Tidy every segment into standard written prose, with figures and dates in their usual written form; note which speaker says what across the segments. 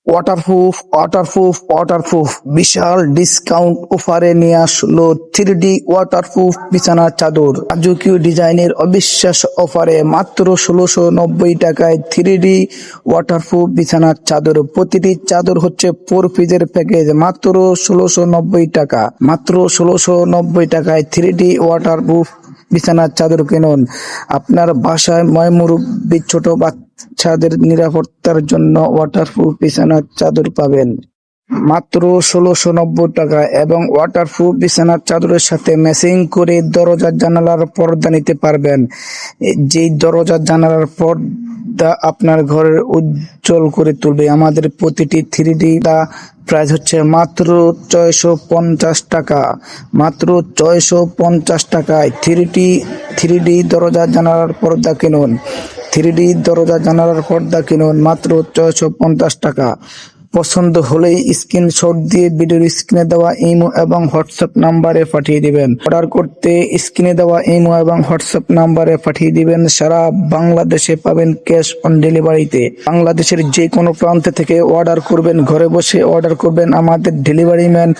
Speaker 1: Waterproof বিশাল discount অফারে নিয়ে আসলো 3D ওয়াটারপ্রুফ বিছানার চাদর। রাজকীয় ডিজাইনের অবিশ্বাস্য অফারে মাত্র 1690 টাকায় 3D ওয়াটারপ্রুফ বিছানার চাদর। প্রতিটি চাদর হচ্ছে 4 পিসের প্যাকেজ, মাত্র 1690 টাকা। মাত্র 1690 টাকায় 3D ওয়াটারপ্রুফ বিছানার চাদর কিনুন। আপনার বাসায় মুরব্বী, ছোট বাচ্চাদের নিরাপত্তার জন্য ওয়াটারপ্রুফ বিছানার চাদর পাবেন মাত্র 1690 টাকা। এবং ওয়াটারপ্রুফ বিছানার চাদরের সাথে ম্যাচিং করে দরজা জানালার পর্দা নিতে পারবেন। যেই দরজা জানালার পর্দা আপনার ঘরের উজ্জ্বল করে তুলবে। আমাদের প্রতিটি 3D প্রাইস হচ্ছে মাত্র 650 টাকা। মাত্র 650 টাকায় 3D দরজা জানালার পর্দা কিনুন। 3D দরজা জানালার পর্দা কিনুন মাত্র 650 টাকা। পছন্দ হলেই স্ক্রিনশট দিয়ে ভিডিওর স্ক্রিনে দেওয়া ইমো এবং হোয়াটসঅ্যাপ নাম্বারে পাঠিয়ে দিবেন। অর্ডার করতে স্ক্রিনে দেওয়া ইমো এবং হোয়াটসঅ্যাপ নাম্বারে পাঠিয়ে দিবেন। সারা বাংলাদেশে পাবেন ক্যাশ অন ডেলিভারিতে। বাংলাদেশের যে কোনো প্রান্ত থেকে অর্ডার করবেন, ঘরে বসে অর্ডার করবেন, আমাদের ডেলিভারি ম্যান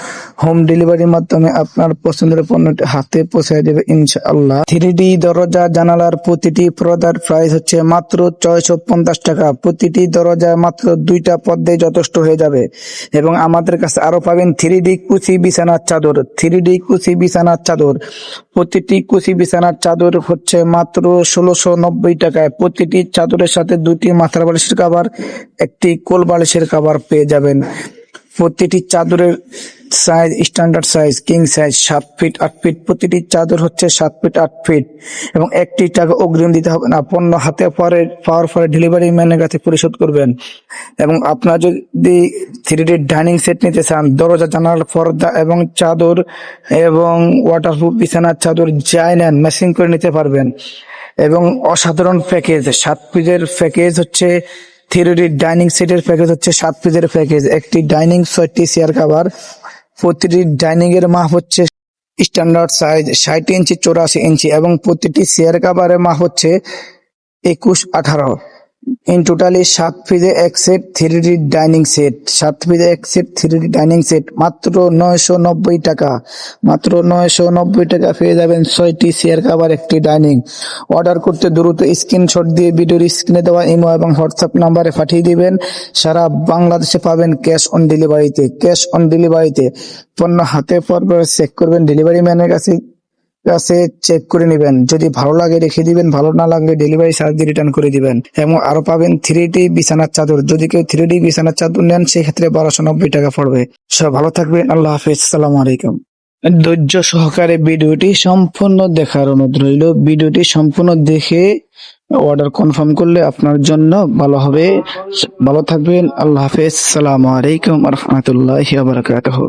Speaker 1: হোম ডেলিভারির মাধ্যমে আপনার পছন্দের পণ্যটি হাতে পৌঁছে দেবে ইনশাআল্লাহ। 3D দরজা জানালার প্রতিটি পর্দার প্রাইস হচ্ছে মাত্র 650 টাকা। প্রতিটি দরজায় মাত্র 2টা পর্দায় যথেষ্ট হয়ে যাবে। এবং আমাদের কাছে আরো পাবেন 3D কুচি বিছানার চাদর। 3D কুচি বিছানার চাদর, প্রতিটি কুচি বিছানার চাদর হচ্ছে মাত্র 1690 টাকায়। প্রতিটি চাদরের সাথে 2টি মাথার বালিশের কভার, একটি কোল বালিশের কভার পেয়ে যাবেন। প্রতিটি চাদরের size standard size king size 7 feet 8 feet. প্রতিটি চাদর হচ্ছে 7 ফিট 8 ফিট। এবং 1টি টাকা অগ্রিম দিতে হবে না। পণ্য হাতে পাওয়ার পরে ডেলিভারি ম্যানের কাছে পরিশোধ করবেন। এবং আপনার যদি 3D ডাইনিং সেট নিতে চান, দরজা জানালার পর্দা এবং চাদর এবং ওয়াটারপ্রুফ বিছানার চাদর যাই নেন ম্যাচিং করে নিতে পারবেন। এবং অসাধারণ প্যাকেজ 7 পিসের প্যাকেজ হচ্ছে 3D ডাইনিং সেটের প্যাকেজ হচ্ছে 7 পিসের প্যাকেজ। একটি ডাইনিং, 6টি চেয়ার কভার। প্রতিটি ডাইনিং এর মাপ হচ্ছে স্ট্যান্ডার্ড সাইজ 60 ইঞ্চি 84 ইঞ্চি। এবং প্রতিটি চেয়ার কভারের মাপ হচ্ছে 21 18। ইন টোটালি 7 পিসে এক সেট 3D ডাইনিং সেট। 7 পিসে এক সেট 3D ডাইনিং সেট মাত্র 990 টাকা। মাত্র 990 টাকা পেয়ে যাবেন 6টি চেয়ার কভার, একটি ডাইনিং। অর্ডার করতে দ্রুত স্ক্রিনশট দিয়ে ভিডিওর স্ক্রিনে দেওয়া ইমো এবং হোয়াটসঅ্যাপ নাম্বারে পাঠিয়ে দিবেন। সারা বাংলাদেশে পাবেন ক্যাশ অন ডেলিভারিতে। ক্যাশ অন ডেলিভারিতে পণ্য হাতে পাওয়ার চেক করবেন, ডেলিভারি ম্যানের কাছে চেক করে নেবেন। যদি ভালো লাগে রেখে দিবেন, ভালো না লাগলে ডেলিভারি চার্জ দিয়ে রিটার্ন করে দিবেন। এবং আরো পাবেন 3D বিছানার চাদর। যদি কেউ 3D বিছানার চাদর নেন সেক্ষেত্রে 1290 টাকা পড়বে। সব ভালো থাকবেন, আল্লাহ হাফেজ, আসসালামু আলাইকুম। ধৈর্য সহকারে ভিডিওটি সম্পূর্ণ দেখার অনুরোধ রইল। ভিডিওটি সম্পূর্ণ দেখে অর্ডার কনফার্ম করলে আপনার জন্য ভালো হবে। ভালো থাকবেন, আল্লাহ হাফেজ, আসসালামু আলাইকুম ওয়া রাহমাতুল্লাহি ওয়া বারাকাতুহু।